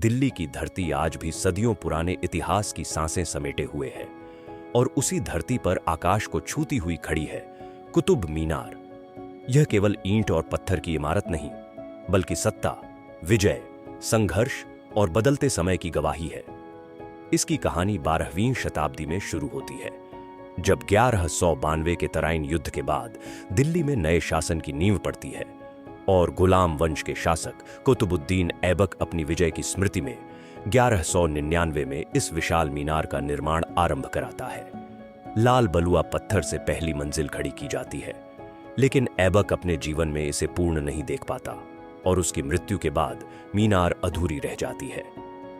दिल्ली की धरती आज भी सदियों पुराने इतिहास की सांसें समेटे हुए है और उसी धरती पर आकाश को छूती हुई खड़ी है कुतुब मीनार। यह केवल ईंट और पत्थर की इमारत नहीं, बल्कि सत्ता, विजय, संघर्ष और बदलते समय की गवाही है। इसकी कहानी 12वीं शताब्दी में शुरू होती है, जब 1192 के तराइन युद्ध के बाद दिल्ली में नए शासन की नींव पड़ती है और गुलाम वंश के शासक कुतुबुद्दीन ऐबक अपनी विजय की स्मृति में 1199 में इस विशाल मीनार का निर्माण आरंभ कराता है। लाल बलुआ पत्थर से पहली मंजिल खड़ी की जाती है, लेकिन ऐबक अपने जीवन में इसे पूर्ण नहीं देख पाता और उसकी मृत्यु के बाद मीनार अधूरी रह जाती है।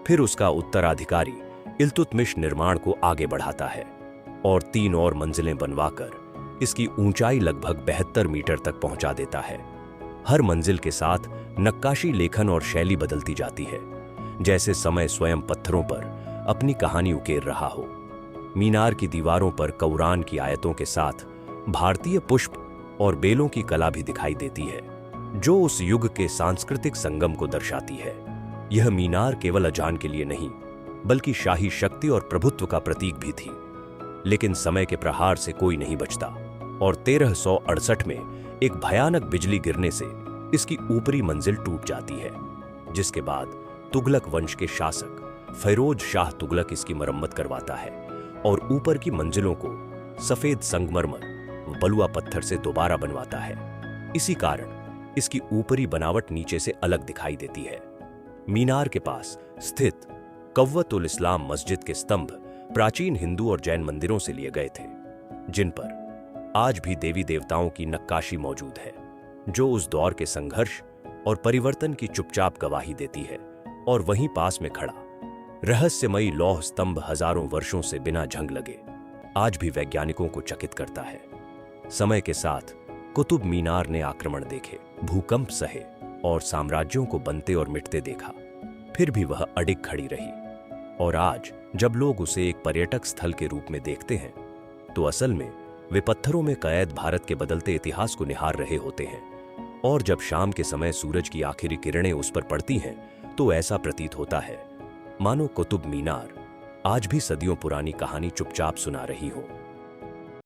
फिर उसका उत्तराधिकारी इल्तुतमिश निर्माण को आगे बढ़ाता है और 3 और मंजिलें बनवाकर इसकी ऊंचाई लगभग 72 मीटर तक पहुंचा देता है। हर मंजिल के साथ नक्काशी, लेखन और शैली बदलती जाती है, जैसे समय स्वयं पत्थरों पर अपनी कहानी उकेर रहा हो। मीनार की दीवारों पर कुरान की आयतों के साथ भारतीय पुष्प और बेलों की कला भी दिखाई देती है, जो उस युग के सांस्कृतिक संगम को दर्शाती है। यह मीनार केवल अजान के लिए नहीं, बल्कि शाही शक्ति और प्रभुत्व का प्रतीक भी थी। लेकिन समय के प्रहार से कोई नहीं बचता और 1368 में एक भयानक बिजली गिरने से इसकी ऊपरी मंजिल टूट जाती है, जिसके बाद तुगलक वंश के शासक फिरोज शाह तुगलक इसकी मरम्मत करवाता है और ऊपर की मंजिलों को सफेद संगमरमर व बलुआ पत्थर से दोबारा बनवाता है। इसी कारण इसकी ऊपरी बनावट नीचे से अलग दिखाई देती है। मीनार के पास स्थित कव्वतुल इस्लाम मस्जिद के स्तंभ प्राचीन हिंदू और जैन मंदिरों से लिए गए थे, जिन पर आज भी देवी देवताओं की नक्काशी मौजूद है, जो उस दौर के संघर्ष और परिवर्तन की चुपचाप गवाही देती है। और वहीं पास में खड़ा रहस्यमयी लौह स्तंभ हजारों वर्षों से बिना जंग लगे आज भी वैज्ञानिकों को चकित करता है। समय के साथ कुतुब मीनार ने आक्रमण देखे, भूकंप सहे और साम्राज्यों को बनते और मिटते देखा, फिर भी वह अडिग खड़ी रही। और आज जब लोग उसे एक पर्यटक स्थल के रूप में देखते हैं, तो असल में वे पत्थरों में कैद भारत के बदलते इतिहास को निहार रहे होते हैं। और जब शाम के समय सूरज की आखिरी किरणें उस पर पड़ती हैं, तो ऐसा प्रतीत होता है मानो कुतुब मीनार आज भी सदियों पुरानी कहानी चुपचाप सुना रही हो।